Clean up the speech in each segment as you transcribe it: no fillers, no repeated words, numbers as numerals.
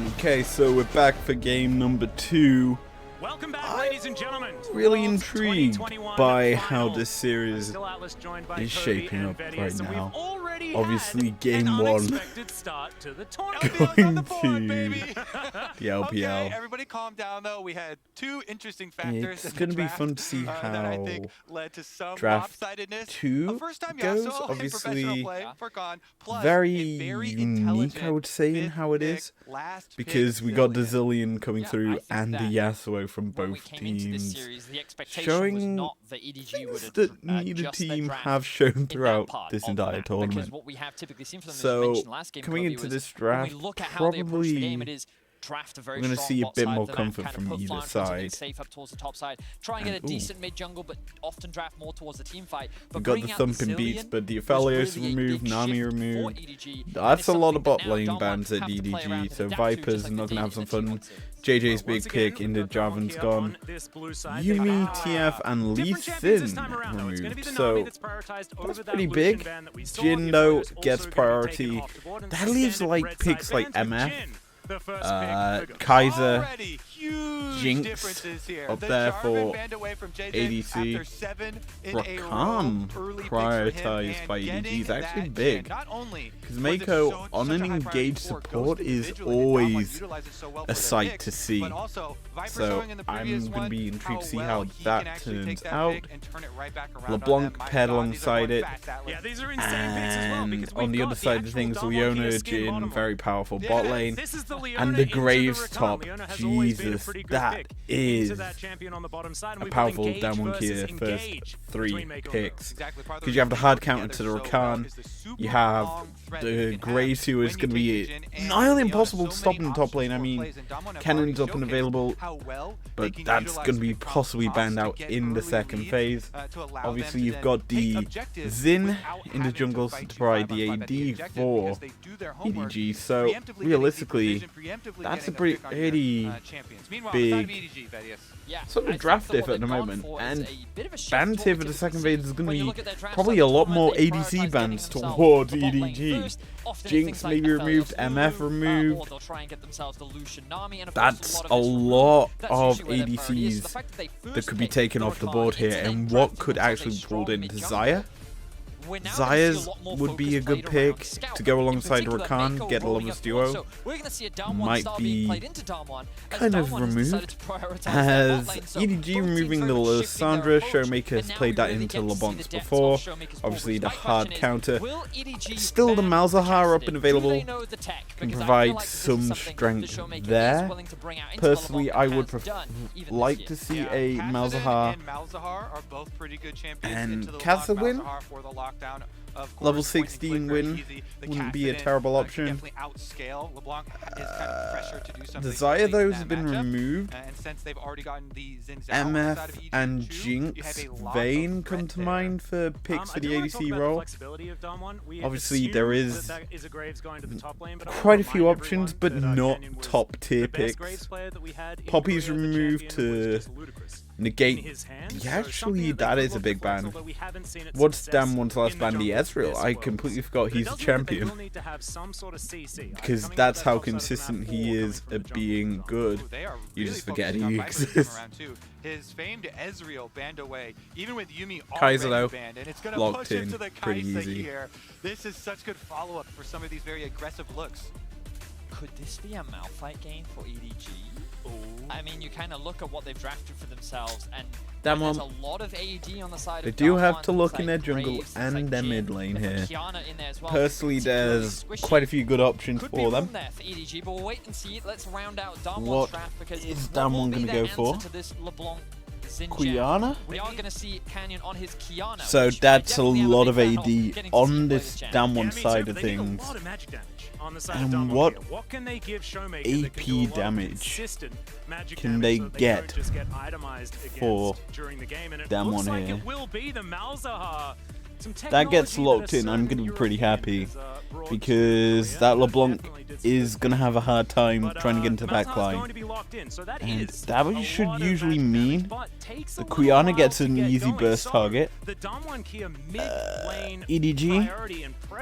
Okay, so we're back for game number 2. Welcome back, ladies and gentlemen. Really intrigued by how this series is shaping up right now. Obviously, game 1 going to the LPL. Okay, everybody calm down though. We had two interesting factors. It's going to be fun to see how that I think led to some draft lopsidedness. 2 goes. Obviously, very unique, I would say, in how it is. Because we got the Zillion coming through and the Yasuo from both teams, showing things that neither team have shown throughout this entire tournament. So, coming into this draft, probably we're going to see a bit more comfort from either side. Try and get a decent mid jungle, but often draft more towards the team fight. We've got the thumping beats, but the Aphelios removed, Nami removed. That's a lot of bot lane bans at EDG, so Vipers are not going to have some fun. JJ's big pick into Jarvan's gone. Yumi, TF, and Lee Sin removed, so that's pretty big. Jin, though, gets priority. That leaves like picks like MF. Kaiser, Jinx up there for ADC. Rakan prioritized by EDG is actually big, because Mako on an engaged support is always a sight to see. So I'm going to be intrigued to see how that turns out. LeBlanc paired alongside it, and on the other side of things, Leona, Jin, very powerful bot lane. And the Graves top, Jesus, that is a powerful down one key first 3 picks. Because you have the hard counter to the Rakan, you have the Graves, who is going to be nearly impossible to stop in the top lane. I mean, Cannon's up and available, but that's going to be possibly banned out in the second phase. Obviously, you've got the Xin in the jungle to provide the AD for EDG, so realistically, that's a pretty big sort of draft diff at the moment, and bans here for the second phase is going to be probably a lot more ADC bans towards EDG. Jinx maybe removed, MF removed. That's a lot of ADCs that could be taken off the board here, and what could actually be pulled in? Xayah? Xayah's would be a good pick to go alongside Rakan, get a Lovers duo. Might be kind of removed, as EDG removing the Lissandra. Showmaker has played that into LeBlanc's before, obviously the hard counter. Still the Malzahar up and available, can provide some strength there. Personally, I would like to see a Malzahar and Kazza win. Level 16 win wouldn't be a terrible option. The Xayah, though, has been removed. MF and Jinx, Vayne come to mind for picks for the ADC role. Obviously, there is quite a few options, but not top tier picks. Poppy's removed to negate. Actually, that is a big ban. What's Damwon's last ban? The Ezreal. I completely forgot he's a champion, because that's how consistent he is at being good. You just forget he exists. His famed Ezreal banned away, even with Yumi Kaiser, though, banned, and it's going to locked push him in to the pretty Kaiser easy. here. This is such good follow-up for some of these very aggressive looks. Could this be a Malphite game for EDG? Ooh. I mean, you kind of look at what they've drafted for themselves, and there's a lot of AD on the side. They do have to look in their jungle and their mid lane here. Personally, there's quite a few good options for them. What is Damwon going to go for? Qiyana? We are going to see Canyon on his Qiyana. So that's a lot of AD on this Damwon side of things. And what AP damage can they get for Damwon here? That gets locked in, I'm going to be pretty happy, because that LeBlanc is going to have a hard time trying to get into the backline. And that should usually mean the Qiyana gets an easy burst target. EDG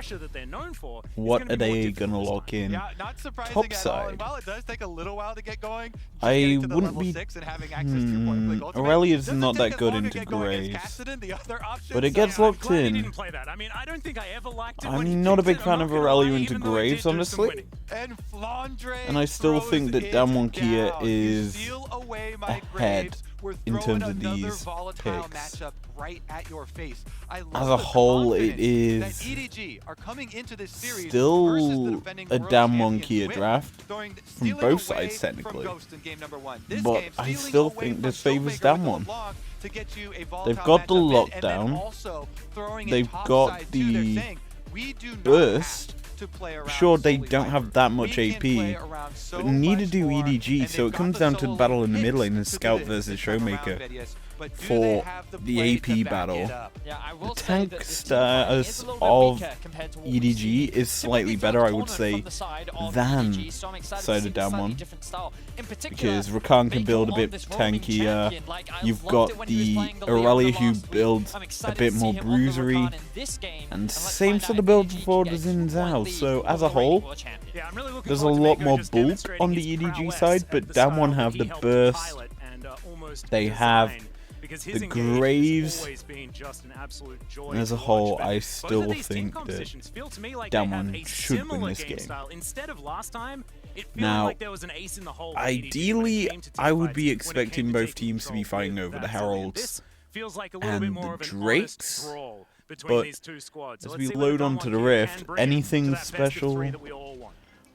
pressure that they're known for. What are they gonna lock in? Yeah, not surprising Top at all. side. And while it does take a little while to get going, just I getting to the wouldn't level be. 6 and having access to your point click ultimate Aurelia's doesn't not take that as good long to into get going against Graves, Cassidy. The other options, but it gets locked Glad he in. didn't play that. I mean, I don't think I ever liked it. I'm when he not a picked big it, fan I'm of not gonna Aurelia lie, into even though it Graves, did do some honestly. winning. And Flandre And I still throws think that it Damwon Kia down. You is steal away my ahead Graves. We're in throwing terms of another these volatile picks. matchup right at your face. I love As a the whole, it confidence that is EDG are coming into this series versus the still defending a world Damwon champions Kia win, draft from stealing both away sides technically. from Ghost in game number 1. This But game, I stealing still away think from this favors Showmaker with the Damwon. LeBlanc to get you a volatile They've got the matchup in, and then lockdown. also throwing They've it top got side too. They're the saying, we do not burst. have to play around Sure, they solely don't have Viper. that much We can play AP, around so but neither much do more, EDG, and so they've it got comes the down to the solo battle in the picks mid lane and to do Scout this versus time around, Showmaker Vedius. But do they for have the the play AP to back battle. it up? Yeah, I will The say tank that this status team fight is a little bit of weaker compared to what we've EDG seen. is slightly Typically better, I from would the say, side of than EDG, so I'm excited side to of see a slightly Damwon. different style. In particular, Because Rakan can Mako build a on bit this roaming tankier. champion, like, I You've loved it got when he was the playing Leona Aurelia who last week. builds I'm a excited bit to more see him on the bruisery, Rakan in this game, and let's same find sort out of if build EDG for gets the Xin one Zhao. lead So over as the a whole, reigning world champion. Yeah, I'm really looking there's a forward to lot Mako more just bulk demonstrating on the his EDG prowess side, at but the style Damwon that have he the helped burst. pilot and, almost They design, have because his the engage has Graves, always been just an absolute joy and as to a whole, watch, but I both still of these team think that competitions feel to me like they have Damwon a should win similar this game game. style. Instead of last time, it feels Now, like there was an ace in the hole. for EDG when it ideally, came to team I would fights, be when it expecting came to both taking teams to be control fighting with over the that zone. Heralds This feels like a little bit and more the of an Drakes, honest brawl between but these two squads. So as let's we see load whether onto the Damwon Rift, can bring it to anything that best of three special that we all want.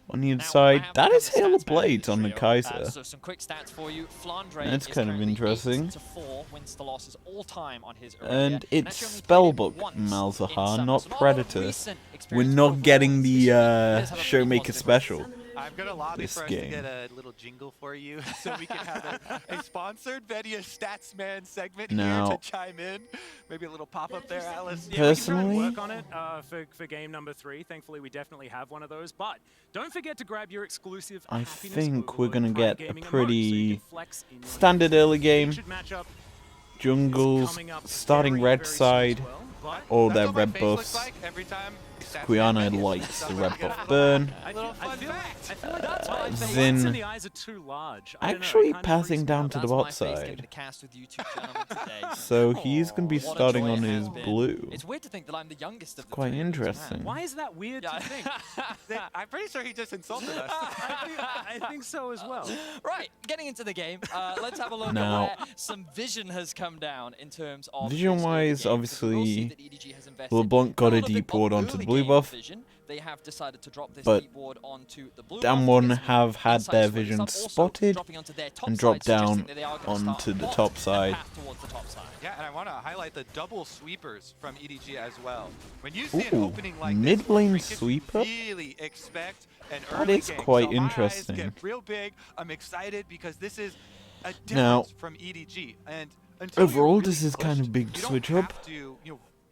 on the Now, inside? I have That the is Hail of stats Blades on the trio. Kaiser. So some quick stats for you. Flandre That's is kind of currently interesting. 8-4 wins to losses all time on his And Aurelia. it's actually only played Spellbook it once in Malzahar, summer. not So not a lot of Predator. recent We're experience not overall getting this the week. Here's how the really Showmaker was special. I'm going to lobby This for us game. to get a little jingle for you so we can have a sponsored Vedia Statsman segment Now, here to chime in. Maybe a little pop-up there, Alice. Yeah, we can try personally, and work on it for game number 3. Thankfully, we definitely have one of those. But don't forget to grab your exclusive I Happiness think Google we're and gonna Prime get a Gaming emote, so pretty you can flex in your standard early game. featured matchup Jungles coming up starting very, red very soon side, as well, but or That's their what my red face looks buffs. like every time Statsman Quiana Vedia likes stuff the like red that. buff burn. I Little feel, fun fact. I feel like that's why the Xin lights in the eyes are too large. I don't know, actually it kind of passing freaks me down out. to the That's bot my face getting side. the cast with you two gentlemen today. So he's going to be What a starting joy on it his has been. blue. It's weird to think that I'm the youngest of the Quite three of us, man. interesting. Why is that weird Yeah. to think? I'm pretty sure he just insulted us. I think so as well. Right, getting into the game, let's have a look Now- at where some vision has come down in terms of Vision-wise, this early game, because we will see obviously, that EDG has invested LeBlanc got a lot of deep it ward on onto the early blue game buff. vision. They have decided to drop this But deep ward onto the blue Damwon buff to get some have had insights their for this vision up. Also, spotted dropping onto their top and side, dropped down suggesting that they are gonna start onto the hot top and side. path towards the top side. Yeah, and I want to highlight the double sweepers from EDG as well. When you see an Ooh, opening like mid this, where lane we can sweeper? really expect an That early is game. quite So my eyes interesting. get real big. I'm excited because this is a difference Now, from EDG. And until you're overall, really this is kind of pushed, big you don't switch have up. to,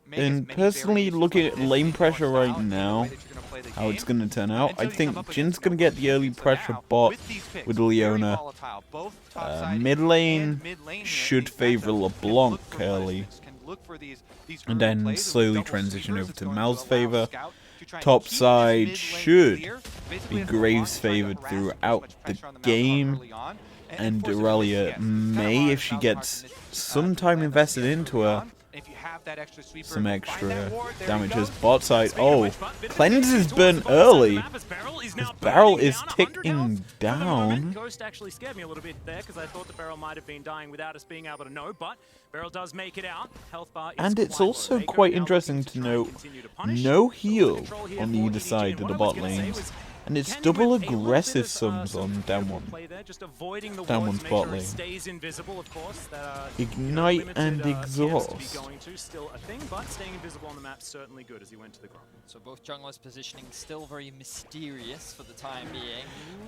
make as And many personally, variations looking like at this lane in your pressure right style, in the now, way that you're gonna play the how it's game, going to turn out, until I you come think up against Jin's going to get the early so pressure now, bot with these picks, with very Leona. volatile, both top Uh, side mid and lane mid-lane here, should these favor matchups can LeBlanc look for early, placements, can look for these and early then plays, and with slowly double transition sweepers, over it's to going Mal's allow favor. Scout to try and Top keep this side mid lane should clear. Basically, be if Graves LeBlanc trying to favored harass, throughout put as much the pressure on the Malzahar game, early on, and force it to Aurelia miss. Yes, it's kinda may, hard if for she Malzahar gets to miss, some to time land the invested CS into early her, on. If you have that extra sweeper, some find that extra ward, there he damages. goes. Bot side, Speaking of oh, which, bit of cleanse attention is towards burnt the bottom side of the early. map as Beryl is now Beryl burning is down 100 ticking health. For the moment, down. Ghost actually scared me a little bit there because I thought the Beryl might have been dying without us being able to know, but Beryl does make it out. Health bar is And it's quite low. also Mako quite now interesting looking to try and note, continue to punish. no A little heal control here on for either EDG, side and of the what I was bot gonna say lanes. was, And it's can you double with a little bit aggressive of, sums some on beautiful Damwon. play there, just avoiding the Damwon's wards, make bot sure lane. it stays invisible, of course. Ignite limited, and camps to be exhaust. going to, still a thing, but staying invisible on the map certainly good as he went to the ground. So both junglers positioning still very mysterious for the time being.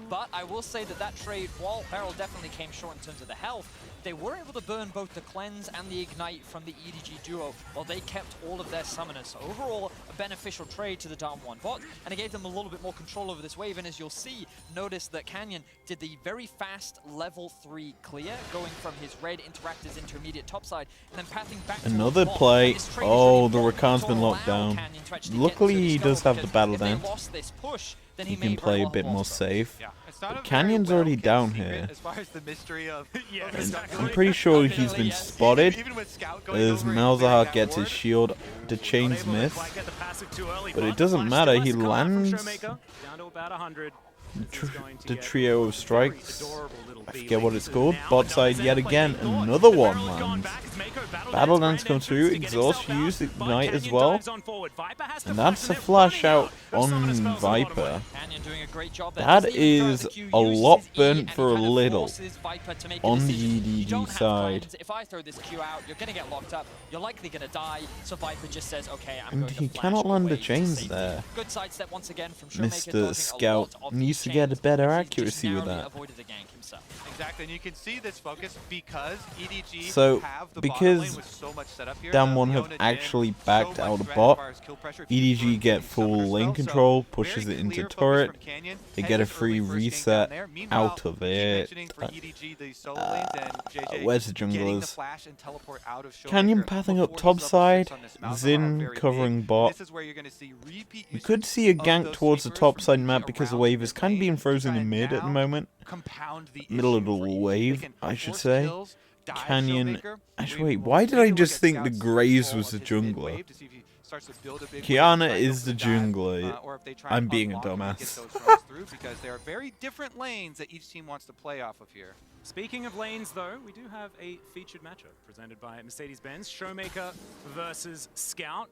But I will say that that trade, while Beryl definitely came short in terms of the health, they were able to burn both the cleanse and the ignite from the EDG duo while they kept all of their summoners. So overall, a beneficial trade to the down 1 bot, and it gave them a little bit more control over this wave. And as you'll see, notice that Canyon did the very fast level 3 clear, going from his red interactors intermediate topside, and then pathing back to Another the bot. play. This trade is Oh, really the Rakan's been to locked allow down. Canyon to actually Luckily, get to the he does skull, have the because battle if they dance. lost this push, then He may can very play a well bit have more lost. safe. Yeah, it's not a very Canyon's already well-kept down secret here. as far as the mystery of Yeah, of exactly. I'm pretty sure he's been Yes. spotted even with Scout going as over and clearing Malzahar that gets his ward. shield. The chains Unable to miss. quite get the passive too early, But it the doesn't punish matter, still he has to come out from lands Showmaker, down to about 100. The trio of strikes. I forget what it's called. Bot side yet again. Another Another one lands. Battle Dance comes through. Exhaust used Ignite as well. And that's a flash out on Viper. Canyon doing a great job there. That Doesn't even is throw the Q, a uses lot his E, burnt and he for a kind of little forces Viper to make a on the decision. You EDG don't have side. cleanse. If I throw this Q out, you're going to get locked up. You're likely going to die. So Viper just says, okay, I'm And going to he flash cannot land the away to chains safety. there. Good sidestep once again from Showmaker, Mr. dodging a Scout lot of needs these to get a chains. better He's just accuracy with narrowly that. avoided the gank himself. Exactly, and you can see this focus because EDG So, have the because bottom lane with so much setup here. Down the one have Leona Jhin, actually so backed much out a threat as bot. far as kill pressure, EDG for get the full summoner lane spell, control, so pushes very it into clear focus turret. from Canyon. They Hence get a this free early first gank reset down there. Meanwhile, out of keep it. mentioning for EDG the solo lanes and JJ Where's the getting the junglers? flash and teleport out of Canyon Showmaker pathing up before top these level side. 6 on this Malzahar are Zin very covering big. bot. This is where you're going to see repeat We usage could see a of gank those towards the sweepers top from side EDG map because the around wave mid is kind of lane being to frozen try in and mid at the now moment. compound the Middle of issue the for EDG. wave, They can I should force say. kills, dive Canyon. Showmaker, Actually, maybe wait, we'll why take did a I look just at think the Scout's Graves control was the of this mid jungler? wave to see if he starts to build a big wave Kiana and try to is go the for dive, jungler. or if they try I'm and being a unlock him and dumbass. get those runs through, because there are very different lanes that each team wants to play off of here. Speaking of lanes, though, we do have a featured matchup presented by Mercedes-Benz. Showmaker versus Scout.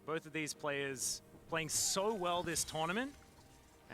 Both of these players playing so well this tournament.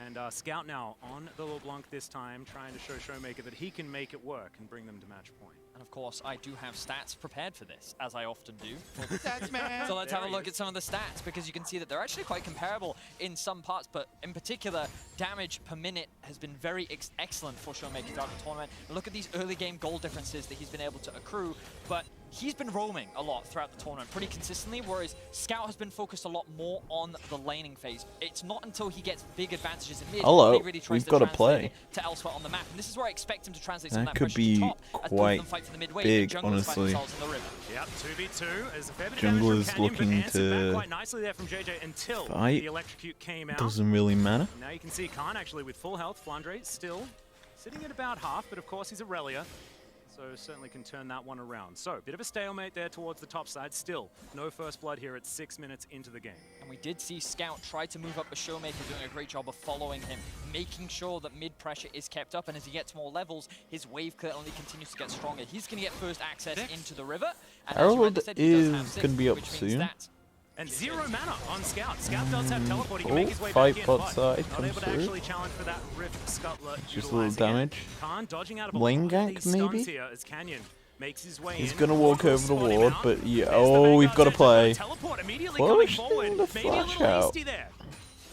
And Scout now on the LeBlanc this time, trying to show Showmaker that he can make it work and bring them to match point. And of course, I do have stats prepared for this, as I often do. Stats, man. So let's There have a he look is. at some of the stats, because you can see that they're actually quite comparable in some parts, but in particular, damage per minute has been very excellent for Showmaker throughout the tournament. Look at these early game goal differences that he's been able to accrue, but he's been roaming a lot throughout the tournament pretty consistently, whereas Scout has been focused a lot more on the laning phase. It's not until he gets big advantages in mid Hello, that he really tries we've to got to translate play. it to elsewhere on the map. And this is where I expect him to translate some of That that could pressure to be top as both of quite them fight for the mid wave, big, and junglers find honestly. themselves in the river. Yep, 2v2 as a fair bit of Junglers damage from Canyon, looking but answered back to quite nicely there from JJ until fight. the electrocute came out. Doesn't really matter. Now you can see Khan actually with full health. Flandre still sitting at about half, but of course he's a Relia, so certainly can turn that one around. So, bit of a stalemate there towards the top side. Still, no first blood here at 6 minutes into the game. And we did see Scout try to move up the Showmaker, doing a great job of following him, making sure that mid pressure is kept up, and as he gets more levels, his wave clear only continues to get stronger. He's going to get first access into the river. And as you Harold rightly said, he does have is 6, gonna be up which means soon. that And 0 mana on Scout. Scout does have teleport. He can Oh, make his way fight back in, bot but side not comes able to through. actually challenge for that Rift Scuttler. Just a little utilizing it. damage. Khan dodging out of a Lane lot of gank, these stuns maybe? here as Canyon makes his way He's in. gonna walk Will over the spot him ward, out. but yeah, There's the oh, we've Vanguard got to Judge. play. Teleport immediately Push coming forward. the Maybe a flash little out. hasty there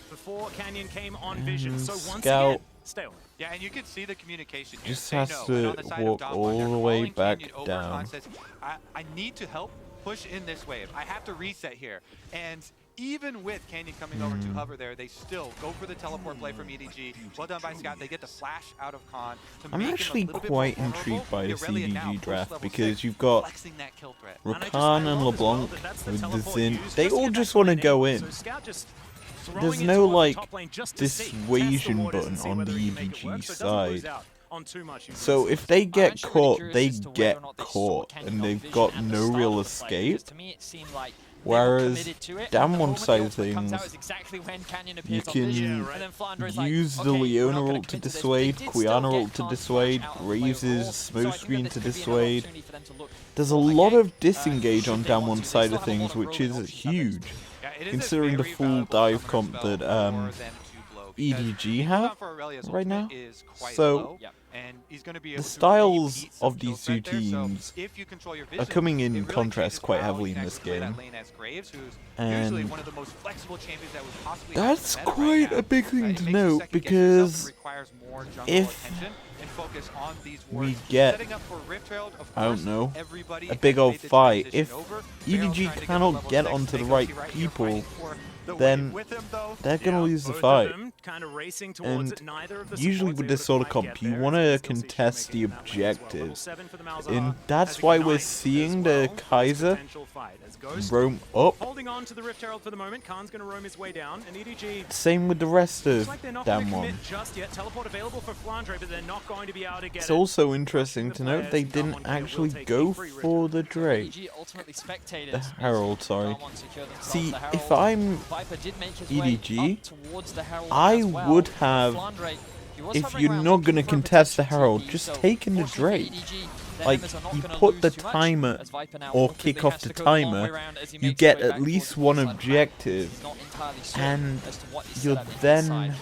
before Canyon came on vision. So once Scout. again, stalemate. Yeah, and you can see the communication here. Just They has know. to And on the side of walk Dom, all they're the way calling back Canyon over. down. Khan says, I need to help push in this wave. I have to reset here. And even with Canyon coming over to hover there, they still go for the teleport play from EDG. Well done by Scout. They get the flash out of Khan to I'm make him a actually little bit quite more vulnerable. intrigued by this Irelia now, EDG post draft level because 6, you've got flexing that kill threat. And I Rakan and love as well LeBlanc that that's the with the teleport Zin. used They just to all get just back want to on go angle. in. So Scout just throwing There's it no, towards the like, top lane just to see, test the dissuasion waters and button see on whether the he can make it EDG work, so it doesn't lose side. out on too much So utility. if they I'm get actually really caught, curious they as to whether get or not they saw caught, Canyon and on they've vision got at the no start real of the play, escape. because to me it seemed like they were Whereas committed to it, down and the one moment the side of ultimate comes out things, is exactly when Canyon you appears on vision, can and then Flandre is like, use the okay, we're not Leona gonna ult to commit this, but dissuade, they did still Quiana get ult to Khan's dissuade, flash out of the play Graves' overall, smooth so I think screen that to this could be another dissuade. opportunity for them to look There's a for lot game, of disengage should on they down want one to. They side still of have a lot things, of which rolling is options at huge. Yeah, it is a Considering the very full valuable dive summoner comp spell that for them to blow, because EDG the have cooldown for Aurelia's right now. ultimate is quite So low, Yep. and he's going to be the able to styles repeat some of kill these two threat there, so teams if you control your are vision, coming it in really contrast changes quite how heavily you in can this actually play game. that lane as Graves, who's usually And one of the most flexible champions that would possibly have that's in the meta quite right now. a big It thing makes to you note second guess yourself and because requires more jungle if attention and focus on these we wards. get, Setting up for Rift Herald, of I don't course, know, everybody a big has old made the fight, transition if over. EDG Barrel trying to get to cannot level get 6, onto the Mako right right here people, fighting for then they're going to lose the fight. And usually with this sort of comp, you want to contest the objectives. And that's why we're seeing the Kaiser roam up. Holding on to the Rift Herald for the moment. Khan's going to roam his way down, and EDG. Same with the rest of Damn One. Just yet. Teleport available for Flandre, but they're not going to be able to get It's also interesting to note they didn't actually go for the Drake. The Herald, sorry. See, if I'm EDG, I would have, if you're not going to contest the Herald, just taking the Drake. Like, you put the timer, or kick off the timer, you get at least one objective, and you're then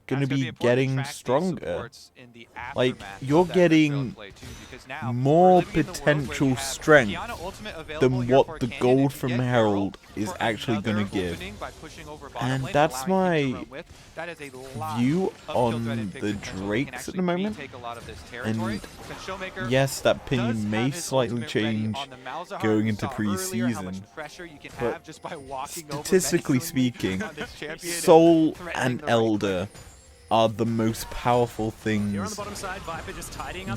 going to be getting stronger. Like, you're getting more potential strength than what the gold from Herald is actually going to give. And that's my view on the Drakes at the moment. And yes, that opinion may slightly change going into pre-season, but statistically speaking, Soul and Elder are the most powerful things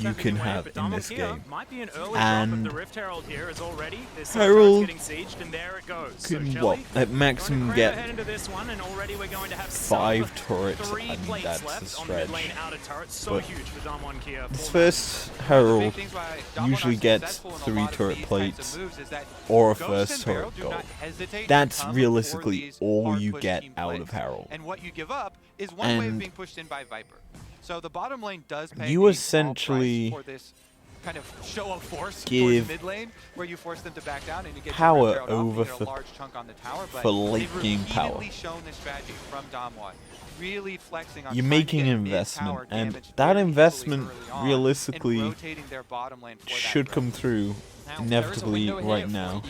you can have in this game. And Herald can, well, at maximum get 5 turrets, and that's a stretch. But this first Herald usually gets 3 turret plates or a first turret gold. That's realistically all you get out of Herald. And what you give up is one way of being pushed in by Viper. So the bottom lane does pay you essentially for this kind of show of force give mid lane, where you force them to back down and you get power over a large chunk on the tower, but for late game power. Shown this strategy from Damwon, really flexing on you're making an investment, and that investment realistically should come through inevitably right now,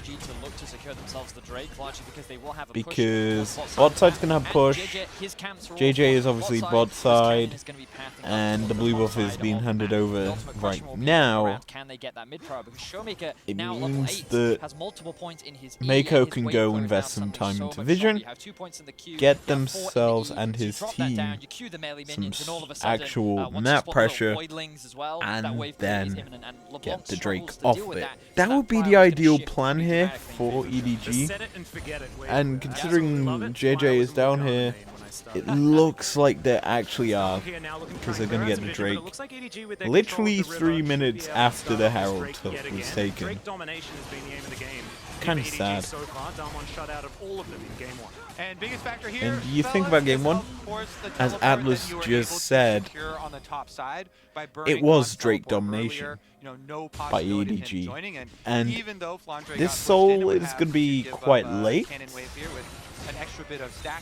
because bot side's gonna have push. JJ is obviously bot side, and the blue buff is being handed over right now. It means that Mako can go invest some time into vision, get themselves and his team some actual map pressure, and then get the Drake off it. That would be the ideal plan here for EDG, and considering JJ is down here, it looks like they actually are, because they're going to get the Drake literally 3 minutes after the Herald was taken. Kind of sad. And you think about game 1, as Atlas just said, it was Drake domination by EDG, and this Soul is going to be quite late.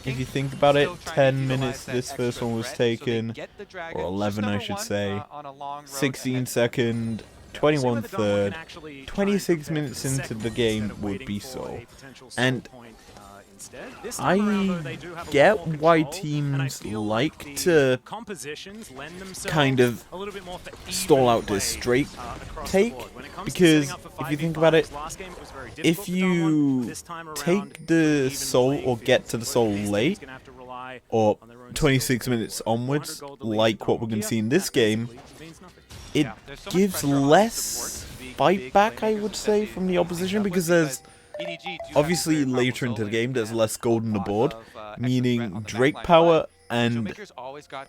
If you think about it, 10 minutes this first one was taken, or 11 I should say, 16 second, 21 third, 26 minutes into the game would be Soul. And I get why teams like to kind of stall out this straight take, because if you think about it, if you take the Soul or get to the Soul late, or 26 minutes onwards, like what we're going to see in this game, it gives less fight back, I would say, from the opposition, because there's obviously later into the game there's less gold on the board, meaning Drake power and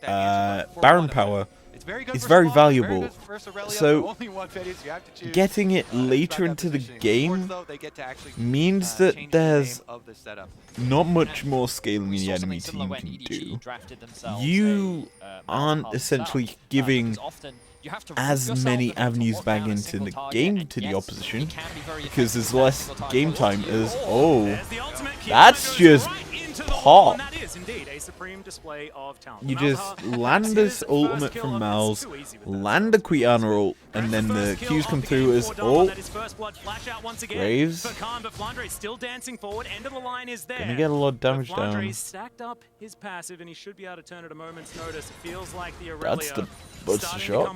Baron power is very valuable. So getting it later into the game means that there's not much more scaling the enemy team can do. You aren't essentially giving as many avenues back into the game to the opposition, because there's less game time as, oh, that's just pop. You just land this ultimate from Mal's, land the Quiana ult, and then the Qs come through as, oh, Graves gonna get a lot of damage down. Stacked up his passive, and he should be able to turn at a moment's notice. It feels like the That's the shot.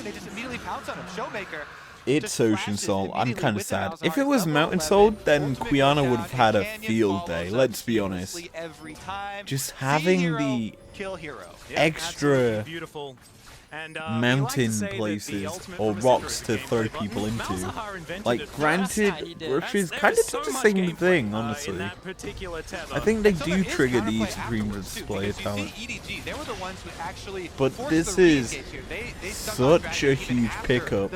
and they just immediately pounce on him. Showmaker. It's Ocean Soul. I'm kind of sad. If it was Mountain Soul, then Quiana would have had a field day, let's be honest. Just having the extra mountain places or rocks to throw people into. Like, granted, rushes kind of do the same thing, honestly. I think they do trigger the extreme display talent. But this is such a huge pickup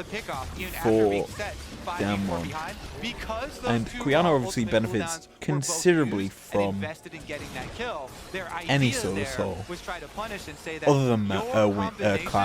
for Damwon. And Quiana obviously benefits considerably from any sort of soul, other than Cloud.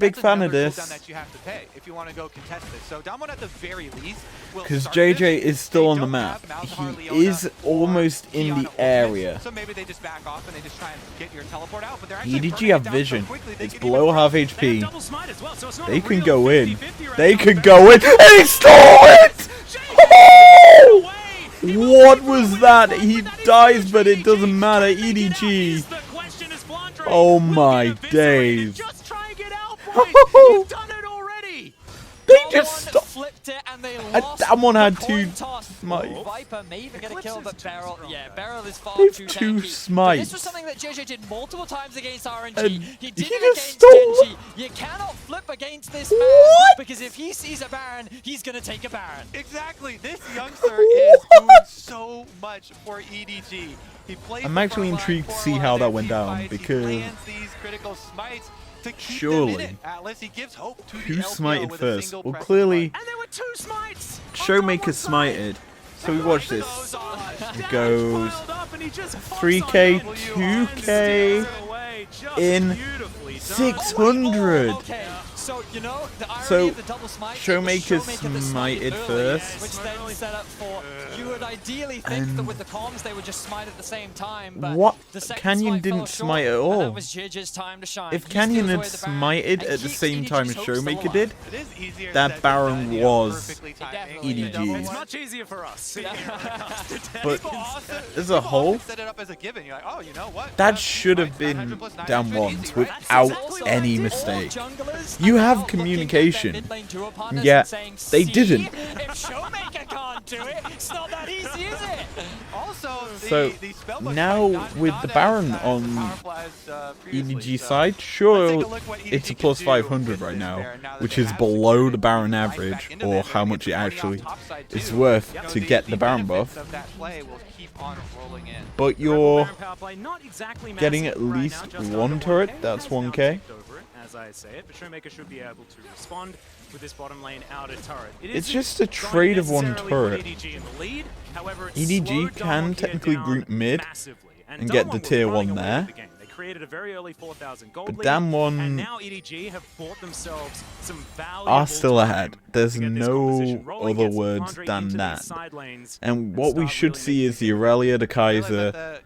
big that's fan of another this. cooldown that you have to pay if you want to go contest this. So Damwon at the very least will Because start JJ this. is still They on the don't map. have Malzahar, He Leona, is or almost in Kiana the ultimates, area. So maybe they just back off and they just try and get your teleport out. But they're actually EDG burning have it down vision. so quickly, they It's can below even half They have HP. double smite as well, so it's not They a can real go in. 50-50 right They now. can go in. And he stole it! What was that? He dies, but it doesn't matter. EDG. Oh my days. Just try and get out, boys. You've done it already. They just stopped. Flipped it and they And lost that one had the two coin toss. smites. Viper may even get a kill, but Beryl, yeah, Beryl is far They've too two tanky. smites. This was something that JJ did multiple times against RNG. And He did he it just against stole- Genji. You cannot flip against this man What? because if he sees a Baron, he's gonna take a Baron. Exactly. This youngster is doing so much for EDG. He plays I'm the actually front intrigued line to see for how all that their went team down, fights. because he lands these critical smites to keep surely them in it. Atlas, he gives hope to who the LPL smited with a first? single Well, press of clearly the button. And there were 2 smites. Showmaker smited. So we watch this. It goes 3K, 2K in 600. Okay, so you know the irony So, of the double smite. Showmaker Showmaker that smited early, first. which then set up for. You would ideally think that with the comms they would just smite at the same time, but What? the second Canyon smite fell didn't short, smite at and all. that was JJ's time to shine. If He Canyon steals had away the Baron smited and at the keeps same time as EDG's hopes still Showmaker alive. did, It is easier that said than Baron done, you know, was perfectly timed. definitely Maybe EDG. double It's one. much easier for us. but People often- as a people whole, often set it up as a given. You're like, oh, you know what? that Yeah, should have right, been 900 plus down 900, ones easy, right? without Also, any all mistake. junglers You are have now looking at their communication. mid lane duo partners Yeah, and saying, they "See, didn't. If Showmaker can't do it, it's not that easy, is it? Also, So, the spellbook now might not- with not the as- Baron as on powerful as, previously, EDG so side, let's take sure, a look what EDG it's a can plus do 500 with right this now, Baron that which they is have below secured the Baron right back average, into or there. how They're much it gonna get actually the money off topside is too. worth You know, to get the Baron benefits buff. of that play will keep on rolling in. But Rebel you're Baron power play, not exactly getting massive at right least now, just one under turret, 1K. that's Has now 1K. ticked over it, as I say it, but Showmaker should be able to respond with this bottom lane outer turret. It It's isn't just a going trade of one necessarily turret. put EDG in the lead. However, it's EDG slowed can Darmok here technically down group mid massively. and get Darmok the was tier running 1 away there. with the game. They created a very early 4,000 gold But lead, damn one and now EDG have bought themselves some valuable are still time ahead. to There's get this no composition rolling, other get words Flandre than into these that. side lanes, And what we start should really see making is the Aurelia, the Kaiser,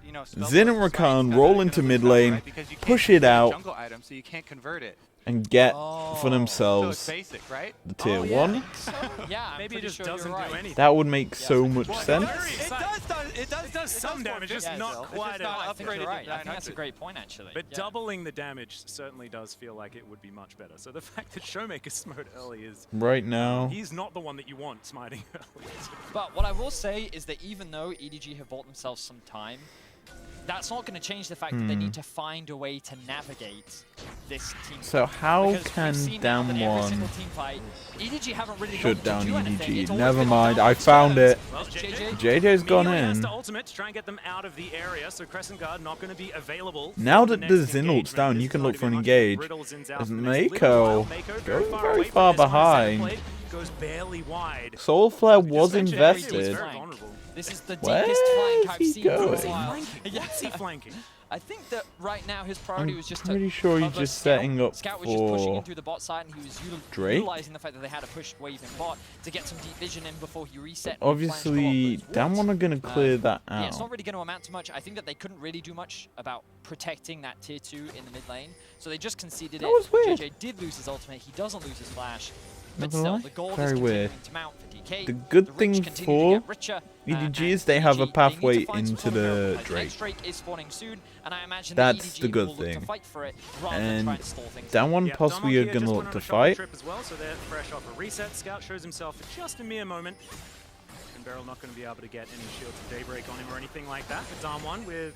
Zin and Rakan roll into mid lane, push it out, so you can't convert it. and get for Oh. So it's themselves basic, right? the tier Oh, yeah. 1. Yeah, I'm Maybe it pretty just sure you're doesn't right. do anything. That would make so much sense. It does some damage, just more not Bill. quite It's just not enough. I think upgraded you're to right. I think that's a 900. great point, actually. But Yeah. doubling the damage certainly does feel like it would be much better. So the fact that Showmaker smote early is... Right now, He's not the one that you want smiting early. But what I will say is that even though EDG have bought themselves some time, that's not going to change the fact that they need to find a way to navigate this team. So how Because we've can seen now down that every one single team fight, EDG haven't really shut gotten to down do anything. EDG? It's always Never been on mind, down I found turns. it. Well, JJ's gone immediately has in. to ultimate to try and get them out of the area, so Crescent Guard not going to be available. Now for that the the next Zin ult's engagement. down, This you can is look going for an to be much. engage. Riddle Zin's out As for the next little Mako while. Mako going far very away from far this, one center behind. plate goes barely wide. Soulflare was Just mentioned invested. He was very vulnerable. This is the Where deepest flank is I've he seen for a going? while. What's he flanking? I think that right now his priority I'm was just pretty to sure he's cover just Scout. setting up Scout was just pushing in for through the bot side, and he was Drake? utilizing the fact that they had a push wave in bot to get some deep vision in before he reset. and Obviously, flanked down one are going to clear that yeah, it's not out. really going to amount to much. I think that they couldn't really do much about protecting that tier 2 in the mid lane, so they just conceded That it. was weird. JJ did lose his ultimate. He doesn't lose his flash. Not But gonna still, lie, the gold very is weird. continuing to mount for DK. The good rich thing continue to for get richer, EDG and is they have a EDG, pathway they need to find into some common the ground. Drake. Next Drake is spawning soon, and I imagine That's that the EDG good will look thing. to fight for it rather than And try and stall things. down one Yeah, possibly Darmok are here going to just look went to on a shopping fight. trip as well, so they're fresh off a reset. Scout shows himself for just a mere moment. And Beryl not going to be able to get any shields of Daybreak on him or anything like that. But Darmon with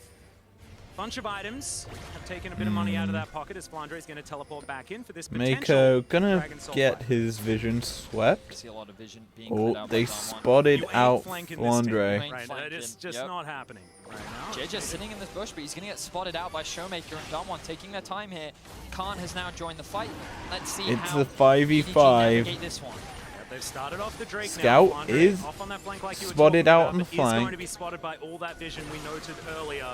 a bunch of items have taken a bit of money out of that pocket as Flandre is going to teleport back in for this potential Mako gonna Dragon Soul get fight. his vision I swept. see a lot of vision being cleared Oh, out they by Darmon. spotted You ain't out flanking this team, Flandre. Ain't Right, flanking, that is just yep. not happening right now. JJ sitting in this bush, but he's going to get spotted out by Showmaker and Damwon taking their time here. Khan has now joined the fight. Let's see It's how a EDG 5v5. navigate this one. They've started off the Drake Scout now. Flandre is off on that flank like you were spotted talking out about, on the but is going flank. to be spotted by all that vision we noted earlier.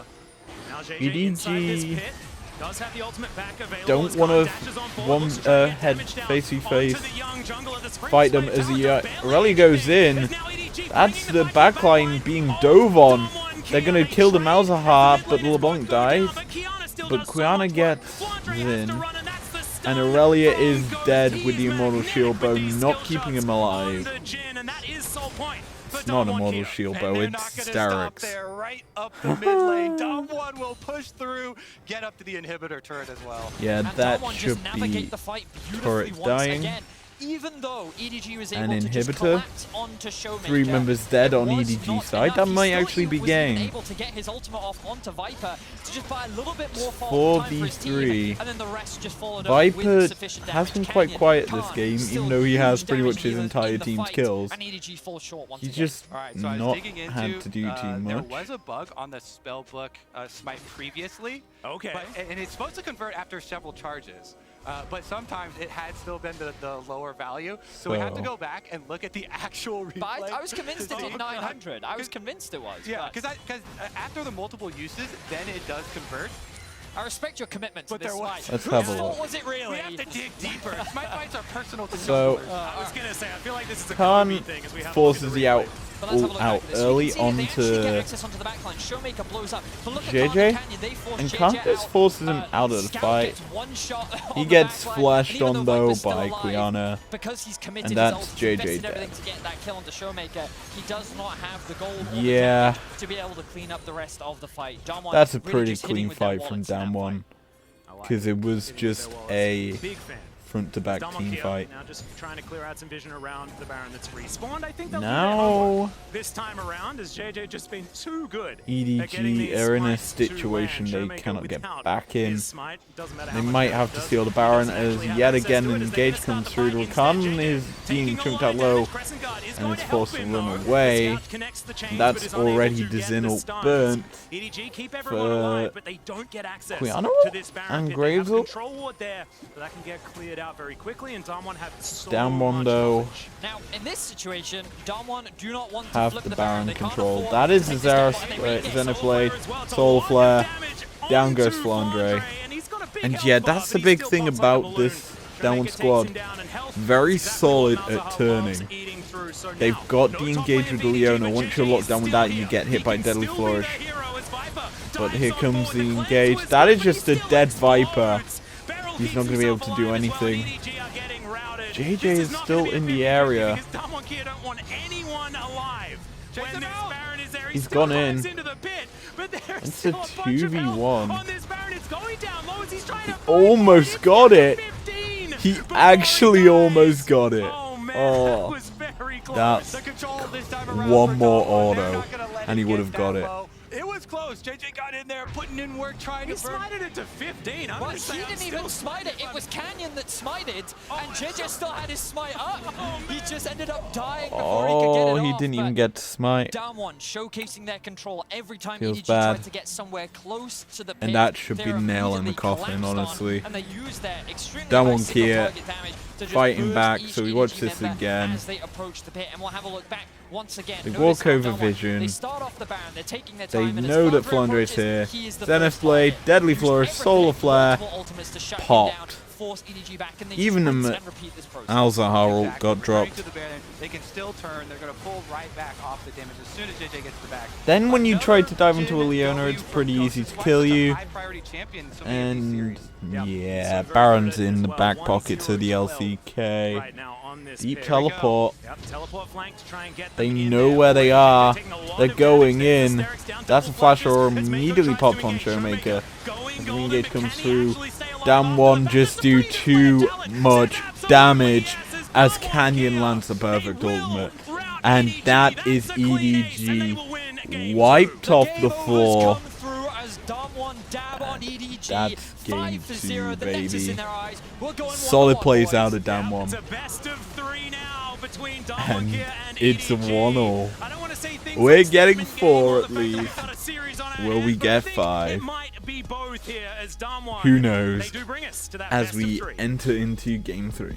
Now JJ EDG inside this pit does have the ultimate back available. don't as wanna Khan dashes on board, one, looks to try and get head damage down facey onto face the young jungler. The spring fight them spray as the talent barely Aurelia goes anything. in. There's now EDG That's bringing the fight backline back being line. dove on. Darmon They're gonna Kiana kill the Drake Malzahar, has but led LeBlanc his front dies. down, but Kiana still But does so Quiana much gets work. Flandre has Zin. to run, and that's the And stun. Aurelia Boom is goes dead Tease with the Man Immortal Nick Shield with Bow, these not skill keeping shots him alive. on the Jhin, and that is Soul Point. It's not a model shield bow, it's Starix. There, right up the mid lane. Dom1 will push through, get up to the inhibitor turret as well. Yeah, And that Dom1 should just navigate be the fight turret beautifully once dying. again. Even though EDG was An able to just inhibitor. collapse onto Showmaker, 3 members dead it on was EDG not side. enough. That He might still actually be was even game. able to get his ultimate off onto Viper to just buy a little bit more For time for his team, 4v3, and then the rest just followed up with Viper sufficient has damage. been quite Canyon quiet this can't. game, Still even though he has huge pretty damage much his dealers entire in the team's fight, kills. and EDG falls short once He's again. just All right, so I was not digging had into, to do too there much. was a bug on the spellbook smite previously. Okay. And it's supposed to convert after several charges. But sometimes it had still been the lower value. So we have to go back and look at the actual replay. But I was convinced it did 900. I was convinced it was. Yeah, but because after the multiple uses, then it does convert. I respect your commitment to But this there was- fight. Let's have a Whose fault look. was it really? We have to dig deeper. Smite fights are personal to So- junglers. I was gonna say, I feel like this is a Khan Kobe thing as we have a look at forces the the out replay. But let's have a look out back at this. You early can see that they actually get onto access onto the backline. Showmaker blows up. But look at JJ, Khan Canyon. They force and JJ Cantus out. forces him out of the Scout fight. gets one shot He on the gets backline, flashed and even on though though Viper's still by alive, Quiana, because he's committed and his that's ult, JJ invested dead. everything to get that kill onto Showmaker. He does not have the gold or the Yeah. damage to be able to clean up the rest of the fight. Damwon That's a really pretty just hitting clean with their fight from wallets in that fight. Damwon, I like because it was Hitting with just their wallets. a Big fan. front-to-back Damwon team here, fight. Now just trying to clear out some vision around the Baron that's respawned. I think they'll be Now this time around, as JJ just been too good. at getting EDG these are in a smites to situation land. they Showmaker cannot get without back in. his smite, doesn't matter how They much might damage have it to does, steal the he Baron doesn't as actually have yet access again to it an as they engage just start comes the through to fight. Rakan Instead, is being taking a chunked lot out of low damage. Crescent Guard is and going is to forced help to him, run though. away. The Scout connects the chains, but That's is unable already to get the Dizinal stuns. burnt. EDG keep everyone for alive, but they don't get access Quiana to this Baron and pit. They have a Gravesel. control ward there, but that can get cleared out very quickly, and Damwon have so Damwon, much though, knowledge. Now, in this situation, Damwon do not want to have flip the the Baron They can't control. afford That to is take the this Zara step on. They make it. Xenoblade, Soul Flare, down goes Flandre. And yeah, that's the big thing about this Damwon squad. Very solid at turning. They've got the engage with the Leona. Once you're locked down with that, you get hit by Deadly Flourish. But here comes the engage. That is just a dead Viper. He's not going to be able to do anything. JJ is still in the area. He's gone in. It's a 2v1. He almost got it. He actually almost got it. Oh, that's one more auto, and he would have got it. It was close. JJ got in there, putting in work, trying to burn. Smited it to 15. I'm But gonna say he I'm didn't still even smite it. It was Canyon that smited, and JJ still had his smite up. He just ended up dying before he could get Oh, it he off, didn't but even get to smite. Damwon showcasing their control every time Feels EDG bad. tried to get somewhere close to the pit. And that should be they're the nail in the immediately coffin, collapsed on, honestly. and they use their extremely Damwon high single Kia target damage to just fighting burst back, each so we EDG watch this member again. as they approach the pit, and we'll have a look back once again. They Notice walk how over Damwon, Vision. They start off the Baron, they're taking their They time, and as know that Flandre Flandre's here. approaches, he is the Zenith first Blade, target. Deadly Used Flourish, everything, Solar Flare, multiple ultimates to shut him popped. down, force EDG back, and they Even just rinse the and repeat this process. Alzahar Exactly. got dropped. Turning to the Baron, they can still turn. They're going to pull right back off the damage as soon as JJ gets the back. Then when you try to dive into a Another Leona, W it's from pretty Ghost. easy This to is kill such a you. high-priority champion in so many of these And series. yeah, So Baron's very good in the as back well. pockets of the 1-0-12 LCK. right now on this Deep pair. teleport. Yep, teleport flank to try and get They them in know there. where they are. Taking a lot They're of going damage. in. There's Derrick's down That's a double flash flashes. or As Mako immediately tries popped to on engage Showmaker. Going The golden, engage but comes can he through. actually stay alive Damn after one the just fact? do The too Flash challenge. much This is absolutely damage yes, as as Damwon Canyon Kia. lands a perfect They will ultimate. rout And EDG. that is That's a clean ace, and they EDG will win game wiped two. off Game the over's floor. come through as Damwon dab on EDG. That's game 5-0, two, the Nexus baby. in their eyes. We're going Solid 1-1, plays boys. out of It's Damwon. a best of 3 now between Damwon And Kia and it's a EDG. 1-0. I don't want to say things We're like getting statement 4 game or at the fact that we've least. got a series on our Will we hands, but I get think 5? It might be both here as Damwon. Who knows? They do bring us to that As best we of 3. enter into game 3.